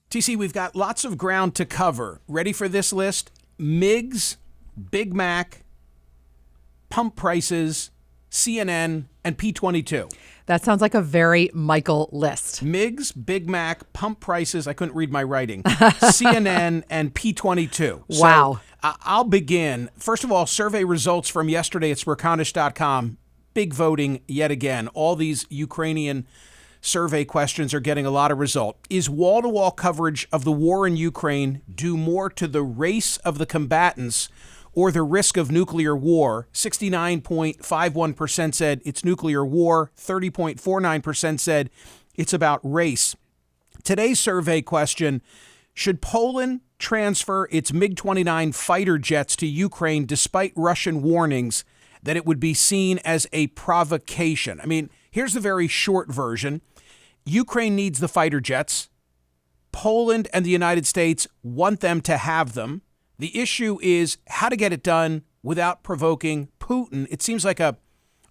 TC, we've got lots of ground to cover. Ready for this list? MiGs, Big Mac, pump prices, CNN, and P22. That sounds like a very Michael list. MiGs, Big Mac, pump prices, I couldn't read my writing, CNN, and P22. Wow. So I'll begin. First of all, survey results from yesterday at Smerconish.com. Big voting yet again. All these Ukrainian survey questions are getting a lot of result. Is wall-to-wall coverage of the war in Ukraine due more to the race of the combatants or the risk of nuclear war? 69.51% said it's nuclear war. 30.49% said it's about race. Today's survey question: should Poland transfer its MiG-29 fighter jets to Ukraine despite Russian warnings that it would be seen as a provocation? I mean, here's the very short version. Ukraine needs the fighter jets. Poland and the United States want them to have them. The issue is how to get it done without provoking Putin. It seems like a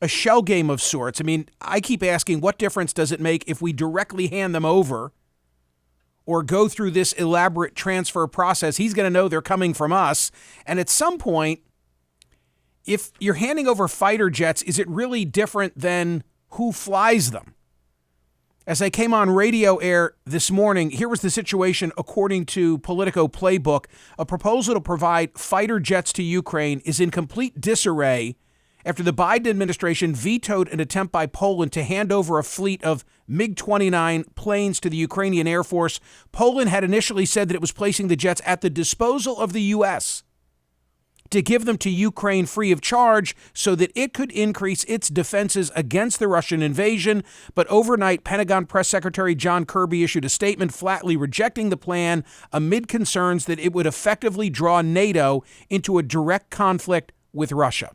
shell game of sorts. I mean, I keep asking, what difference does it make if we directly hand them over or go through this elaborate transfer process? He's going to know they're coming from us. And at some point, if you're handing over fighter jets, is it really different than who flies them? As I came on radio air this morning, here was the situation according to Politico Playbook. A proposal to provide fighter jets to Ukraine is in complete disarray after the Biden administration vetoed an attempt by Poland to hand over a fleet of MiG-29 planes to the Ukrainian Air Force. Poland had initially said that it was placing the jets at the disposal of the U.S. to give them to Ukraine free of charge so that it could increase its defenses against the Russian invasion. But overnight, Pentagon Press Secretary John Kirby issued a statement flatly rejecting the plan amid concerns that it would effectively draw NATO into a direct conflict with Russia.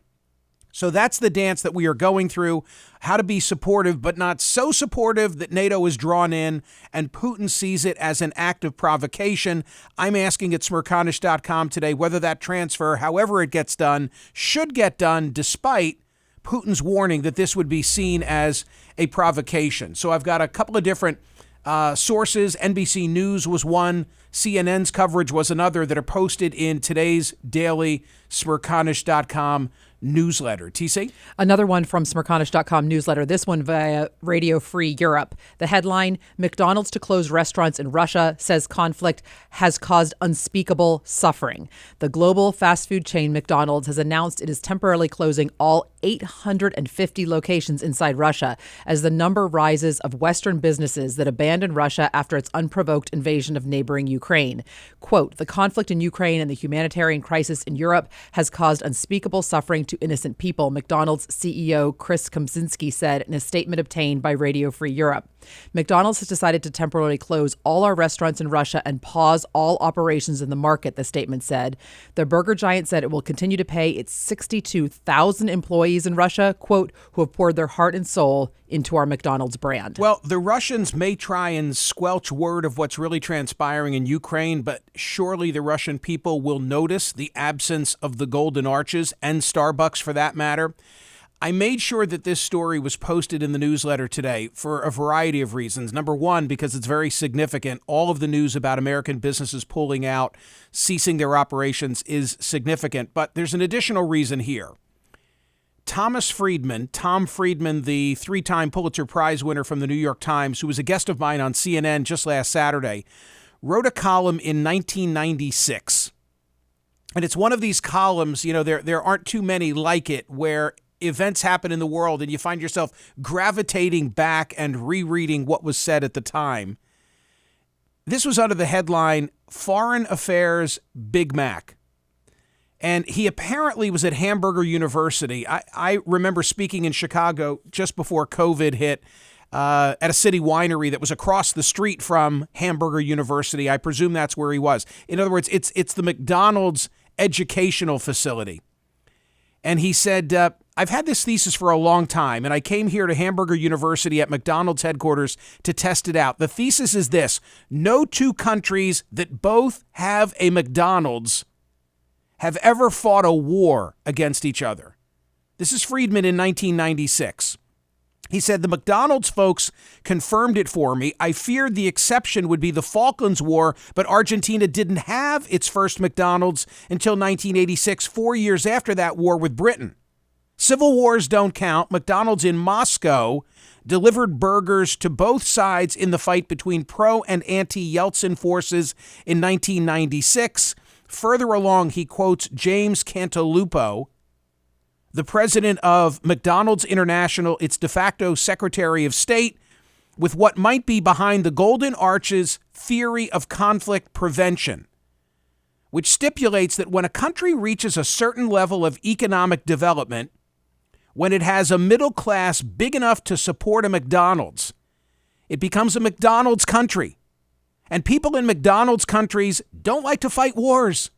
So that's the dance that we are going through, how to be supportive, but not so supportive that NATO is drawn in and Putin sees it as an act of provocation. I'm asking at Smerconish.com today whether that transfer, however it gets done, should get done despite Putin's warning that this would be seen as a provocation. So I've got a couple of different sources. NBC News was one. CNN's coverage was another that are posted in today's daily Smerconish.com newsletter. TC? Another one from Smerconish.com newsletter, this one via Radio Free Europe. The headline, McDonald's to close restaurants in Russia, says conflict has caused unspeakable suffering. The global fast food chain McDonald's has announced it is temporarily closing all 850 locations inside Russia as the number rises of Western businesses that abandoned Russia after its unprovoked invasion of neighboring Ukraine. Quote, the conflict in Ukraine and the humanitarian crisis in Europe has caused unspeakable suffering to innocent people, McDonald's CEO Chris Komsinski said in a statement obtained by Radio Free Europe. McDonald's has decided to temporarily close all our restaurants in Russia and pause all operations in the market, the statement said. The burger giant said it will continue to pay its 62,000 employees in Russia, quote, who have poured their heart and soul into our McDonald's brand. Well, the Russians may try and squelch word of what's really transpiring in Ukraine, but surely the Russian people will notice the absence of the Golden Arches and Starbucks for that matter. I made sure that this story was posted in the newsletter today for a variety of reasons. Number one, because it's very significant. All of the news about American businesses pulling out, ceasing their operations is significant. But there's an additional reason here. Tom Friedman, the three-time Pulitzer Prize winner from the New York Times, who was a guest of mine on CNN just last Saturday, wrote a column in 1996. And it's one of these columns, you know, there aren't too many like it, where events happen in the world and you find yourself gravitating back and rereading what was said at the time. This was under the headline, Foreign Affairs Big Mac. And he apparently was at Hamburger University. I remember speaking in Chicago just before COVID hit at a city winery that was across the street from Hamburger University. I presume that's where he was. In other words, it's the McDonald's educational facility. And he said, I've had this thesis for a long time, and I came here to Hamburger University at McDonald's headquarters to test it out. The thesis is this: no two countries that both have a McDonald's have ever fought a war against each other. This is Friedman in 1996. He said, the McDonald's folks confirmed it for me. I feared the exception would be the Falklands War, but Argentina didn't have its first McDonald's until 1986, 4 years after that war with Britain. Civil wars don't count. McDonald's in Moscow delivered burgers to both sides in the fight between pro and anti-Yeltsin forces in 1996. Further along, he quotes James Cantalupo, the president of McDonald's International, its de facto Secretary of State, with what might be behind the Golden Arches theory of conflict prevention, which stipulates that when a country reaches a certain level of economic development, when it has a middle class big enough to support a McDonald's, it becomes a McDonald's country. And people in McDonald's countries don't like to fight wars.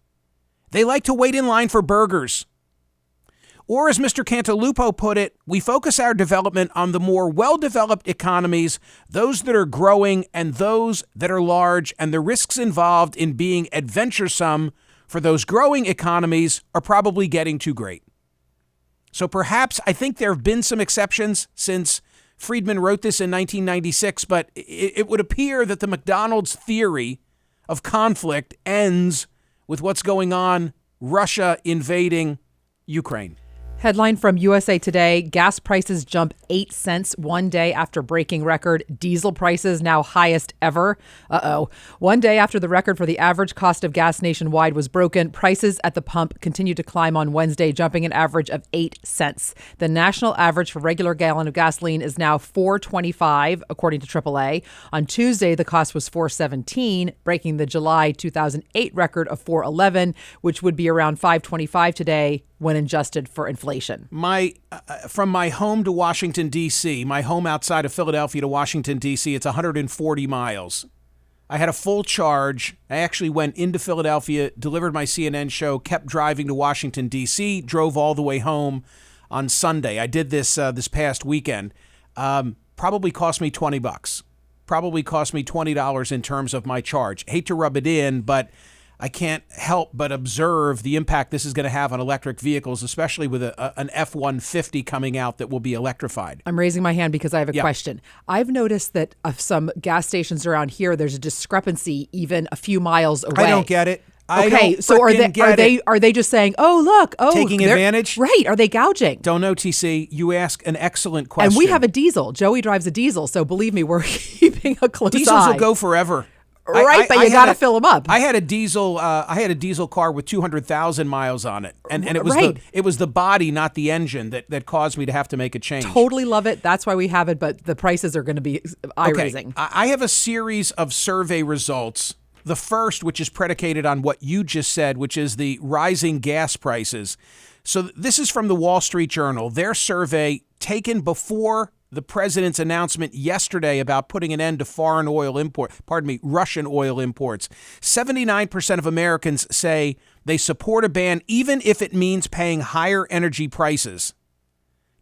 They like to wait in line for burgers. Or as Mr. Cantalupo put it, we focus our development on the more well-developed economies, those that are growing and those that are large, and the risks involved in being adventuresome for those growing economies are probably getting too great. So perhaps, I think there have been some exceptions since Friedman wrote this in 1996, but it would appear that the McDonald's theory of conflict ends with what's going on, Russia invading Ukraine. Headline from USA Today, gas prices jump 8 cents one day after breaking record. Diesel prices now highest ever. One day after the record for the average cost of gas nationwide was broken, prices at the pump continued to climb on Wednesday, jumping an average of 8 cents. The national average for regular gallon of gasoline is now $4.25, according to AAA. On Tuesday, the cost was $4.17, breaking the July 2008 record of $4.11, which would be around $5.25 today when adjusted for inflation. From my home to Washington, D.C., my home outside of Philadelphia to Washington, D.C., it's 140 miles. I had a full charge. I actually went into Philadelphia, delivered my CNN show, kept driving to Washington, D.C., drove all the way home on Sunday. I did this this past weekend. Probably cost me $20. Probably cost me $20 in terms of my charge. Hate to rub it in, but I can't help but observe the impact this is going to have on electric vehicles, especially with an F-150 coming out that will be electrified. I'm raising my hand because I have a question. I've noticed that of some gas stations around here, there's a discrepancy even a few miles away. I don't get it. Okay, so are they just saying, taking advantage? Right. Are they gouging? Don't know, TC. You ask an excellent question. And we have a diesel. Joey drives a diesel, so believe me, we're keeping a close eye. Diesels will go forever. Right, but you got to fill them up. I had a diesel car with 200,000 miles on it, and it was the body, not the engine, that caused me to have to make a change. Totally love it. That's why we have it, but the prices are going to be eye-raising. I have a series of survey results. The first, which is predicated on what you just said, which is the rising gas prices. So this is from the Wall Street Journal. Their survey taken before the president's announcement yesterday about putting an end to Russian oil imports. 79% of Americans say they support a ban even if it means paying higher energy prices.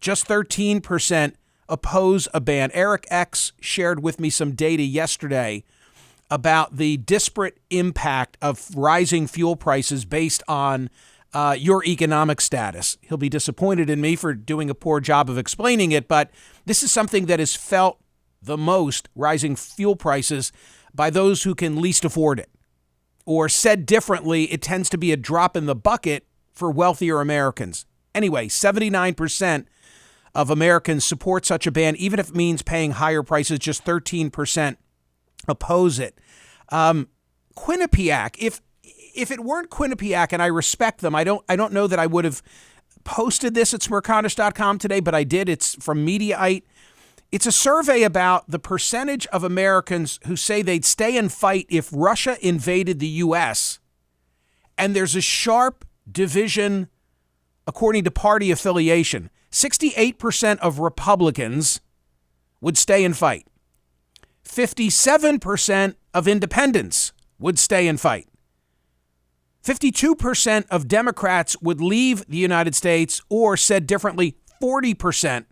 Just 13% oppose a ban. Eric X shared with me some data yesterday about the disparate impact of rising fuel prices based on your economic status. He'll be disappointed in me for doing a poor job of explaining it, but this is something that is felt the most, rising fuel prices, by those who can least afford it. Or said differently, it tends to be a drop in the bucket for wealthier Americans. Anyway, 79% of Americans support such a ban, even if it means paying higher prices. Just 13% oppose it. Quinnipiac, if it weren't Quinnipiac, and I respect them, I don't know that I would have posted this at Smerconish.com today, but I did. It's from Mediaite. It's a survey about the percentage of Americans who say they'd stay and fight if Russia invaded the U.S. And there's a sharp division according to party affiliation. 68% of Republicans would stay and fight. 57% of independents would stay and fight. 52% of Democrats would leave the United States, or said differently, 40%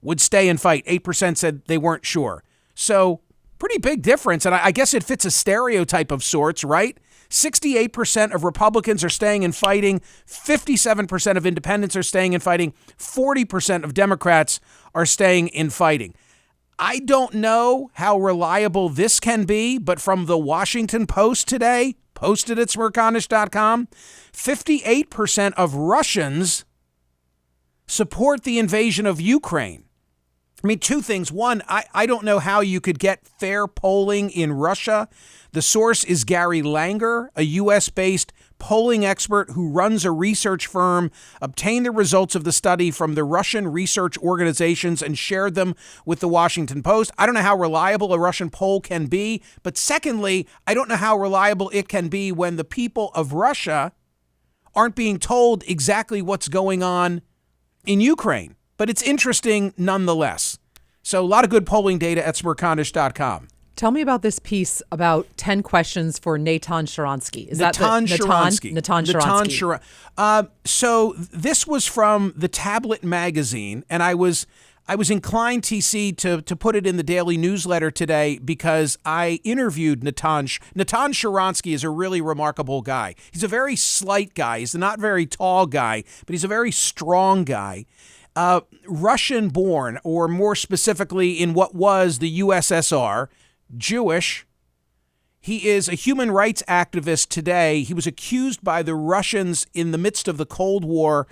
would stay and fight. 8% said they weren't sure. So pretty big difference. And I guess it fits a stereotype of sorts, right? 68% of Republicans are staying and fighting. 57% of independents are staying and fighting. 40% of Democrats are staying and fighting. I don't know how reliable this can be, but from the Washington Post today, posted at Smerconish.com, 58% of Russians support the invasion of Ukraine. I mean, two things. One, I don't know how you could get fair polling in Russia. The source is Gary Langer, a U.S.-based polling expert who runs a research firm, obtained the results of the study from the Russian research organizations and shared them with the Washington Post. I don't know how reliable a Russian poll can be. But secondly, I don't know how reliable it can be when the people of Russia aren't being told exactly what's going on in Ukraine. But it's interesting nonetheless. So a lot of good polling data at Smerconish.com. Tell me about this piece about 10 questions for Natan Sharansky. Is Natan that Sharansky? Natan Sharansky. So this was from the Tablet magazine, and I was inclined, TC, to put it in the daily newsletter today because I interviewed Natan. Natan Sharansky is a really remarkable guy. He's a very slight guy. He's a not very tall guy, but he's a very strong guy. Russian-born, or more specifically in what was the USSR, Jewish. He is a human rights activist today. He was accused by the Russians in the midst of the Cold War,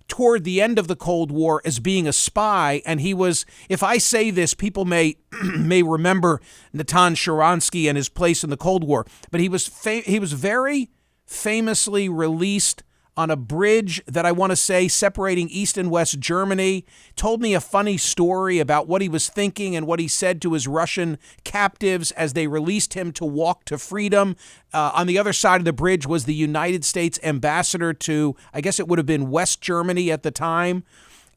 toward the end of the Cold War, as being a spy. And he was, if I say this, people may remember Natan Sharansky and his place in the Cold War. But he was very famously released on a bridge that I want to say separating East and West Germany, told me a funny story about what he was thinking and what he said to his Russian captives as they released him to walk to freedom. On the other side of the bridge was the United States ambassador to, I guess it would have been West Germany at the time.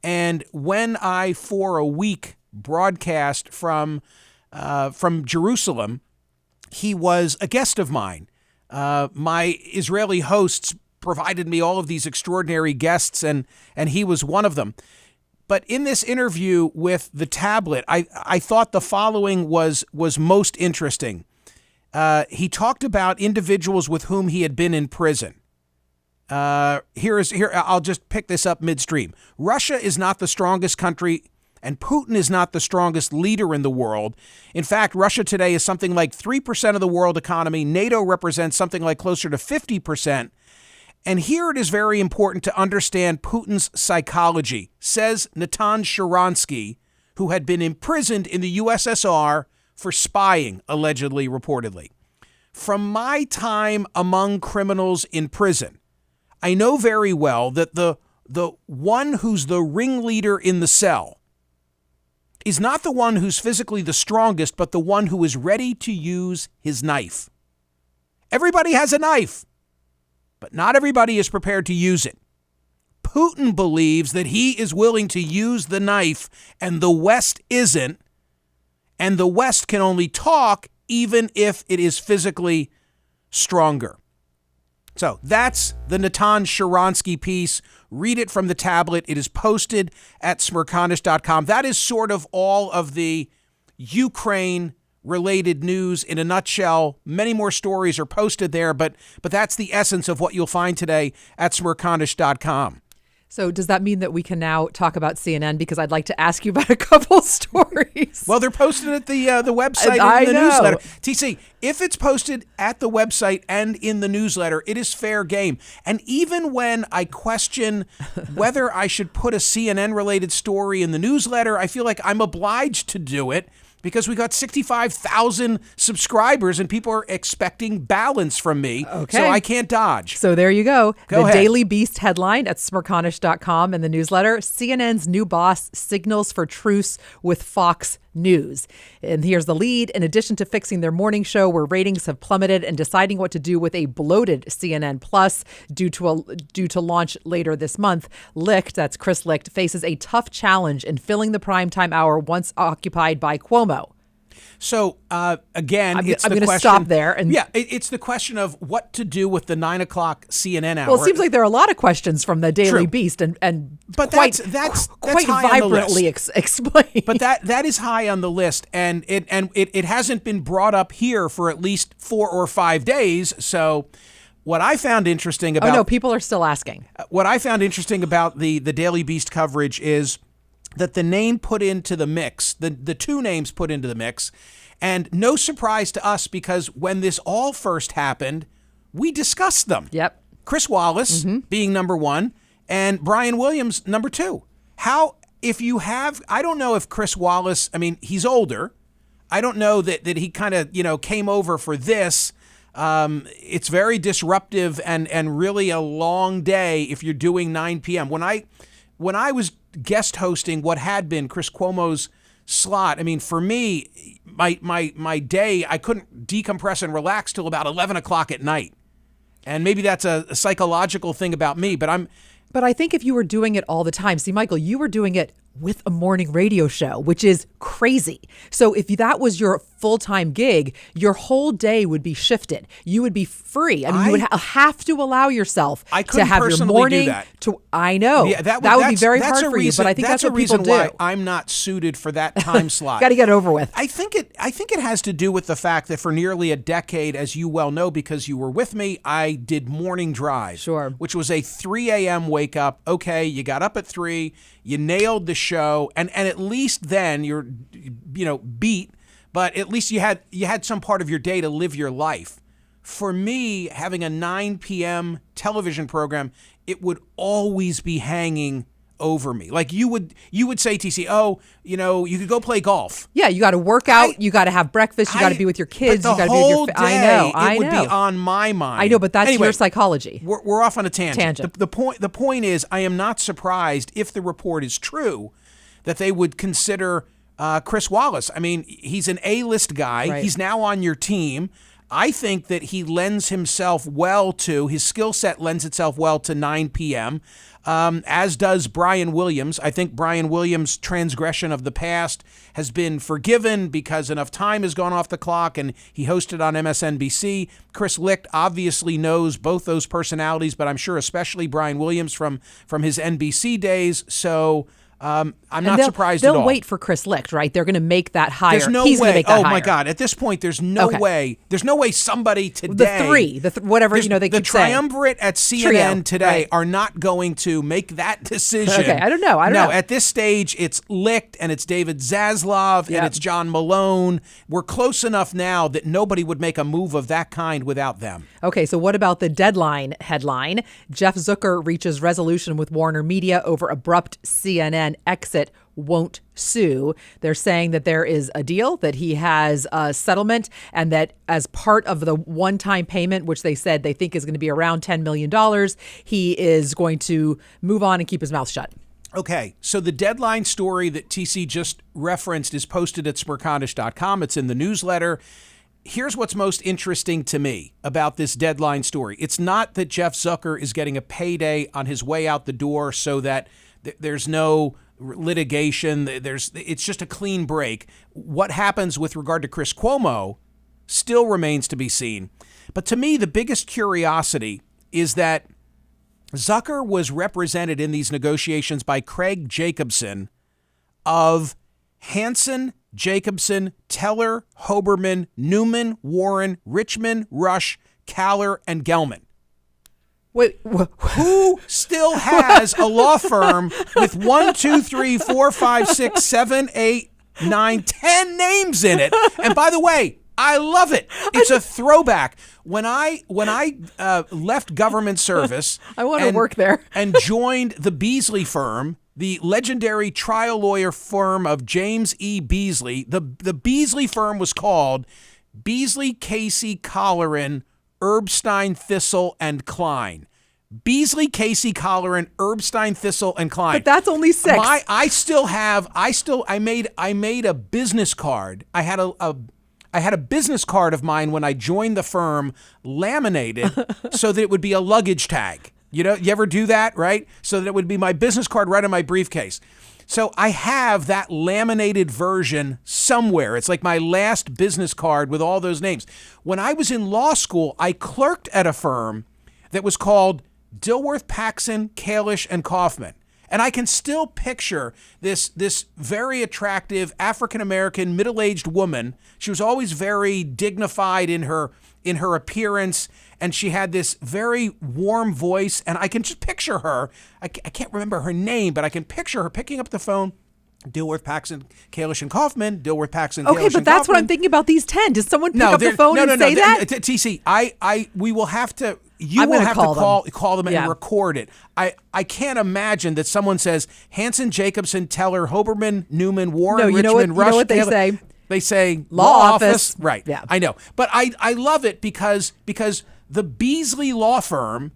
And when I, for a week, broadcast from Jerusalem, he was a guest of mine. My Israeli hosts provided me all of these extraordinary guests, and he was one of them. But in this interview with the Tablet, I thought the following was most interesting. He talked about individuals with whom he had been in prison. Here, I'll just pick this up midstream. Russia is not the strongest country, and Putin is not the strongest leader in the world. In fact, Russia today is something like 3% of the world economy. NATO represents something like closer to 50%. And here it is very important to understand Putin's psychology, says Natan Sharansky, who had been imprisoned in the USSR for spying, allegedly, reportedly. From my time among criminals in prison, I know very well that the one who's the ringleader in the cell is not the one who's physically the strongest, but the one who is ready to use his knife. Everybody has a knife, but not everybody is prepared to use it. Putin believes that he is willing to use the knife and the West isn't, and the West can only talk even if it is physically stronger. So that's the Natan Sharansky piece. Read it from the Tablet. It is posted at Smerconish.com. That is sort of all of the Ukraine-related news in a nutshell. Many more stories are posted there, but that's the essence of what you'll find today at Smerconish.com. So does that mean that we can now talk about CNN? Because I'd like to ask you about a couple stories. Well, they're posted at the website and in the newsletter. TC, if it's posted at the website and in the newsletter, it is fair game. And even when I question whether I should put a CNN-related story in the newsletter, I feel like I'm obliged to do it because we got 65,000 subscribers and people are expecting balance from me. Okay. So I can't dodge. So there you go. Go ahead. Daily Beast headline at Smerconish.com and the newsletter, CNN's new boss signals for truce with Fox News. And here's the lead. In addition to fixing their morning show where ratings have plummeted and deciding what to do with a bloated CNN Plus due to launch later this month, Licht, that's Chris Licht, faces a tough challenge in filling the primetime hour once occupied by Cuomo. So again, I'm it's going the to question. stop there. And It's the question of what to do with the 9 o'clock CNN hour. well, it seems like there are a lot of questions from the Daily True. Beast, and But quite that's quite high on the vibrantly explained. But that is high on the list, and it hasn't been brought up here for at least 4 or 5 days. So, what I found interesting about people are still asking. What I found interesting about the Daily Beast coverage is that the name put into the mix, the two names put into the mix, and no surprise to us because when this all first happened, we discussed them. Yep. Chris Wallace being number one and Brian Williams number two. I don't know if Chris Wallace, I mean, he's older. I don't know that he kind of, came over for this. It's very disruptive and really a long day if you're doing 9 p.m. When I was guest hosting what had been Chris Cuomo's slot, I mean, for me, my day, I couldn't decompress and relax till about 11 o'clock at night. And maybe that's a psychological thing about me, but I think if you were doing it all the time, see, Michael, you were doing it with a morning radio show, which is crazy. So if that was your full-time gig, your whole day would be shifted. You would be free. I mean, you would have to allow yourself to have your morning. Do that. I know. Yeah, that would be very hard for you, but I think that's what people do. Why I'm not suited for that time slot. Got to get over with. I think it has to do with the fact that for nearly a decade, as you well know, because you were with me, I did morning drive. Sure. Which was a 3 a.m. wake up. Okay, you got up at 3, you nailed the show, and at least then you're beat, but at least you had some part of your day to live your life. For me, having a 9 p.m. television program, it would always be hanging over me. Like you would say, TC, you could go play golf. Yeah, you got to work out, you got to have breakfast, you got to be with your kids, you got to be with your I would be on my mind. I know, but that's your psychology. We're off on a tangent. The point is, I am not surprised if the report is true that they would consider Chris Wallace. I mean, he's an A-list guy. Right. He's now on your team. I think that he lends himself well to, his skill set lends itself well to 9 p.m., as does Brian Williams. I think Brian Williams' transgression of the past has been forgiven because enough time has gone off the clock and he hosted on MSNBC. Chris Licht obviously knows both those personalities, but I'm sure especially Brian Williams from his NBC days. So I'm not surprised at all. They'll wait for Chris Licht, right? They're going to make that higher. There's no He's way. Gonna make that oh higher. my God! At this point, there's no way. There's no way somebody today. Whatever they the could say. triumvirate at CNN today are not going to make that decision. Okay, I don't know. No, at this stage, it's Licht and it's David Zaslav and it's John Malone. We're close enough now that nobody would make a move of that kind without them. Okay, so what about the Deadline headline? Jeff Zucker reaches resolution with Warner Media over abrupt CNN exit, won't sue. They're saying that there is a deal, that he has a settlement, and that as part of the one-time payment, which they said they think is going to be around $10 million, he is going to move on and keep his mouth shut. Okay, so the Deadline story that TC just referenced is posted at Smerconish.com. It's in the newsletter. Here's what's most interesting to me about this Deadline story. It's not that Jeff Zucker is getting a payday on his way out the door so that there's no litigation. It's just a clean break. What happens with regard to Chris Cuomo still remains to be seen. But to me, the biggest curiosity is that Zucker was represented in these negotiations by Craig Jacobson of Hansen, Jacobson, Teller, Hoberman, Newman, Warren, Richmond, Rush, Kaller, and Gelman. Wait, who still has a law firm with 1, 2, 3, 4, 5, 6, 7, 8, 9, 10 names in it? And by the way, I love it. It's a throwback. When I left government service, I want to work there, and joined the Beasley firm, the legendary trial lawyer firm of James E. Beasley. The Beasley firm was called Beasley, Casey, Colleran, Erbstein, Thistle, and Klein. Beasley, Casey, Colleran, Erbstein, Thistle, and Klein. But that's only 6. I made a business card. I had a business card of mine when I joined the firm, laminated so that it would be a luggage tag. You ever do that, right? So that it would be my business card right on my briefcase. So I have that laminated version somewhere. It's like my last business card with all those names. When I was in law school, I clerked at a firm that was called Dilworth, Paxson, Kalish, and Kaufman. And I can still picture this very attractive African-American middle-aged woman. She was always very dignified in her appearance, and she had this very warm voice. And I can just picture her. I can't remember her name, but I can picture her picking up the phone. Dilworth, Paxson, Kalish, and Kaufman. Dilworth, Paxson, Kalish, and Kaufman. Okay, but that's what I'm thinking about these 10. Does someone pick up the phone and say that? TC, we will have to. You will have to call them and record it. I can't imagine that someone says Hanson, Jacobson, Teller, Hoberman, Newman, Warren, Richmond, Rush. You know what they say? They say law office. Right. Yeah. I know. But I love it because the Beasley Law Firm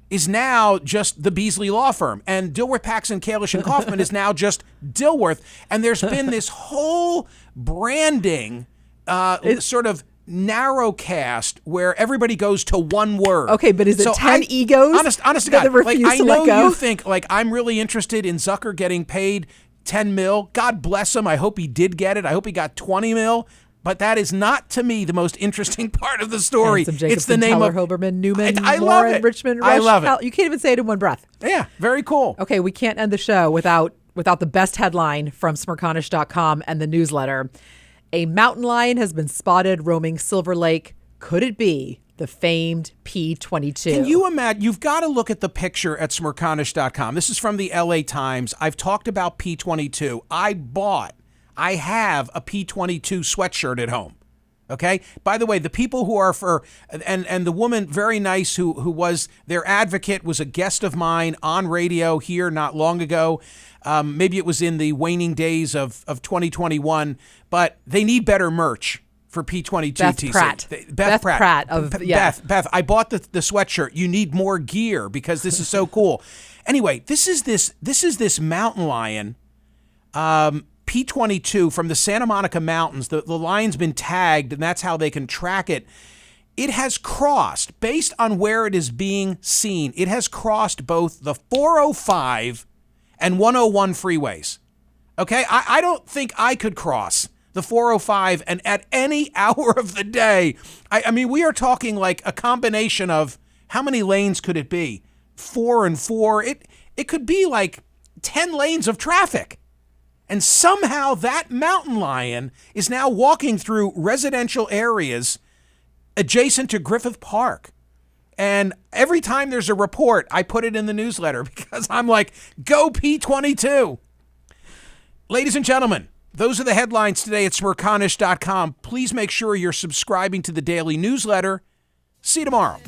is now just the Beasley Law Firm. And Dilworth, Paxson, Kalish, and Kaufman is now just Dilworth. And there's been this whole branding sort of narrowcast where everybody goes to one word. Okay, but is it 10 egos? Honest to God, I know you think I'm really interested in Zucker getting paid $10 million. God bless him. I hope he did get it. I hope he got $20 million. But that is not, to me, the most interesting part of the story. It's the name of Hoberman, Newman, I love Warren, it. Richmond, Rush. I love it. You can't even say it in one breath. Yeah, very cool. Okay, we can't end the show without the best headline from Smerconish.com and the newsletter. A mountain lion has been spotted roaming Silver Lake. Could it be the famed P22? Can you imagine? You've got to look at the picture at Smerconish.com. This is from the LA Times. I've talked about P22. I have a P22 sweatshirt at home. Okay. By the way, the people who are and the woman, very nice, who was their advocate, was a guest of mine on radio here not long ago. Maybe it was in the waning days of 2021, but they need better merch for P22. Beth TC. Pratt. Beth Pratt. Beth, I bought the sweatshirt. You need more gear because this is so cool. Anyway, this is this mountain lion. P22 from the Santa Monica Mountains. The lion's been tagged, and that's how they can track it. It has crossed, based on where it is being seen, it has crossed both the 405 and 101 freeways. Okay? I don't think I could cross the 405 and at any hour of the day. I mean, we are talking like a combination of, how many lanes could it be? 4 and 4. It could be like 10 lanes of traffic. And somehow that mountain lion is now walking through residential areas adjacent to Griffith Park. And every time there's a report, I put it in the newsletter because I'm like, go P22. Ladies and gentlemen, those are the headlines today at Smerconish.com. Please make sure you're subscribing to the daily newsletter. See you tomorrow.